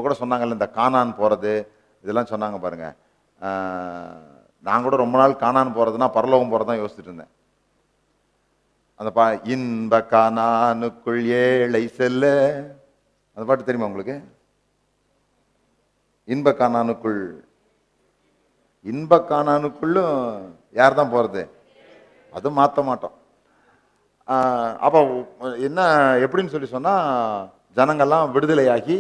கூட சொன்னாங்கல்ல, இந்த கானான் போகிறது இதெல்லாம் சொன்னாங்க பாருங்க. நான் கூட ரொம்ப நாள் கானான் போகிறதுனா பரலோகம் போகிறது தான் யோசிச்சுட்டு இருந்தேன். அந்த இன்ப கானானுக்குள் ஏழை செல்ல, அந்த பாட்டு தெரியுமா உங்களுக்கு? இன்ப கானானுக்குள், இன்ப கானானுக்குள்ளும் யார் தான் போகிறது? அது மாற்ற மாட்டோம். அப்போ என்ன எப்படின்னு சொல்லி சொன்னால், ஜனங்கள்லாம் விடுதலையாகி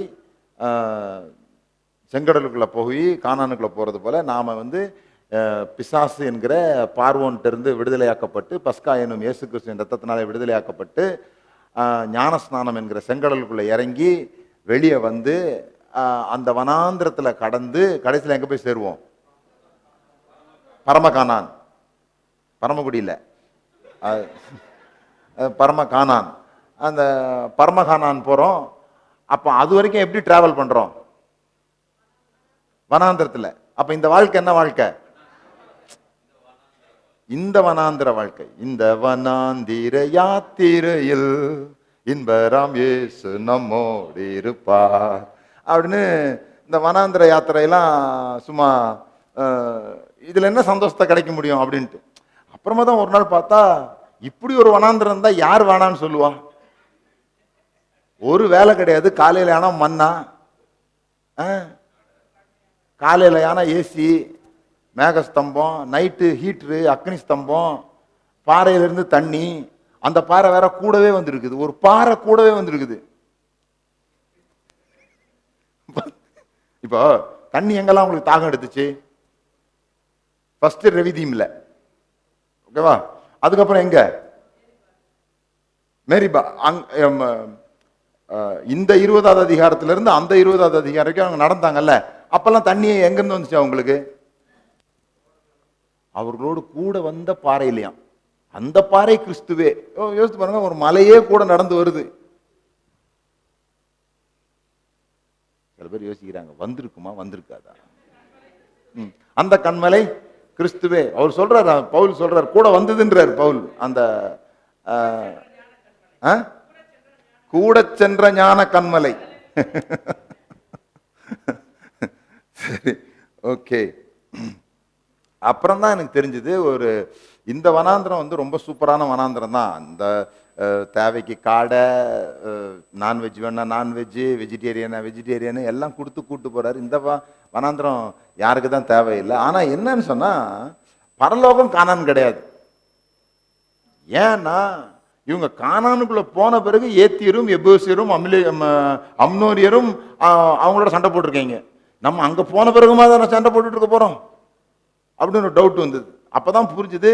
செங்கடலுக்குள்ளே போய் கானானுக்குள்ளே போகிறது போல் நாம் பிசாசு என்கிற பார்வோன்ட்டிருந்து விடுதலையாக்கப்பட்டு, பஸ்கா எனும் இயேசு கிறிஸ்துவின் ரத்தத்தினாலே விடுதலையாக்கப்பட்டு, ஞானஸ்நானம் என்கிற செங்கடலுக்குள்ளே இறங்கி வெளியே வந்து அந்த வனாந்திரத்தில் கடந்து கடைசியில் எங்கே போய் சேருவோம்? பரமகானான். பரமக்குடி இல்லை, பரமகானான். அந்த பரமகானான் போகிறோம். அப்போ அது வரைக்கும் எப்படி டிராவல் பண்ணுறோம்? வனாந்திரத்தில். அப்போ இந்த வாழ்க்கை என்ன வாழ்க்கை? இந்த வனாந்திர வாழ்க்கை. இந்த வனாந்திர யாத்திரையில் இன்பராம் இயேசு நம்மோடு இருப்பார் அப்படின்னு இந்த வனாந்திர யாத்திரையெல்லாம் சும்மா இதில் என்ன சந்தோஷத்தை கிடைக்க முடியும் அப்படின்ட்டு. அப்புறமா தான் ஒரு நாள் பார்த்தா, இப்படி ஒரு வனாந்திரம் இருந்தால் யார் வேணான்னு சொல்லுவா? ஒரு வேலை கிடையாது. காலையில் ஆனால் மண்ணா, காலையில் ஆனால் ஏசி, மேகஸ்தம்பம், நைட்டு ஹீட்ரு, அக்னி ஸ்தம்பம், பாறையிலிருந்து தண்ணி. அந்த பாறை வேற கூடவே வந்துருக்குது. ஒரு பாறை கூடவே வந்துருக்குது. இப்போ தண்ணி எங்கெல்லாம் உங்களுக்கு தாகம் எடுத்துச்சு? ஃபர்ஸ்ட் ரெவிதீம்ல, ஓகேவா? அதுக்கப்புறம் எங்க? மேரிபா. இந்த 20வது அதிகாரத்திலிருந்து அந்த 20வது அதிகாரம் வரைக்கும் அவங்க நடந்தாங்கல்ல, அப்பெல்லாம் தண்ணியை எங்கிருந்து வந்துச்சு அவங்களுக்கு? அவர்களோடு கூட வந்த பாறையிலையாம். அந்த பாறை கிறிஸ்துவே. யோசித்து பாருங்க, ஒரு மலையே கூட நடந்து வருது. சில பேர் யோசிக்கிறாங்க, வந்திருக்குமா வந்திருக்காதா? அந்த கண்மலை கிறிஸ்துவே. அவர் சொல்றார், பவுல் சொல்றார், கூட வந்ததுன்றார் பவுல். அந்த கூட சென்ற ஞான கண்மலை. சரி, ஓகே. அப்புறம் தான் எனக்கு தெரிஞ்சது, ஒரு இந்த வனாந்திரம் ரொம்ப சூப்பரான வனாந்திரம் தான். இந்த தேவைக்கு காடை, நான்வெஜ் வேணா நான்வெஜ்ஜு, வெஜிடேரியனா வெஜிடேரியனு எல்லாம் கொடுத்து கூட்டு போறாரு. இந்த வனாந்திரம் யாருக்கு தான் தேவையில்லை. ஆனால் என்னன்னு சொன்னால், பரலோகம் கானான் கிடையாது. ஏன்னா இவங்க கானானுக்குள்ள போன பிறகு ஏத்தியரும் எபூசியரும் அம்னோரியரும் அவங்களோட சண்டை போட்டிருக்கீங்க. நம்ம அங்கே போன பிறகுமா தான் சண்டை போட்டுட்டு இருக்க போகிறோம் அப்படின்னு ஒரு டவுட் வந்தது. அப்பதான் புரிஞ்சுது,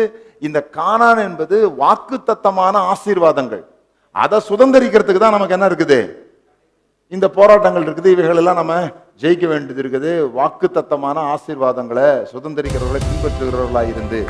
இந்த கானான் என்பது வாக்குத்தத்தமான ஆசீர்வாதங்கள். அதை சுதந்திரிக்கிறதுக்கு தான் நமக்கு என்ன இருக்குது? இந்த போராட்டங்கள் இருக்குது. இவைகள் எல்லாம் நம்ம ஜெயிக்க வேண்டியது இருக்குது. வாக்குத்தத்தமான ஆசீர்வாதங்களை சுதந்திரிக்கிறவர்களை பின்பற்றுகிறவர்களாக இருந்து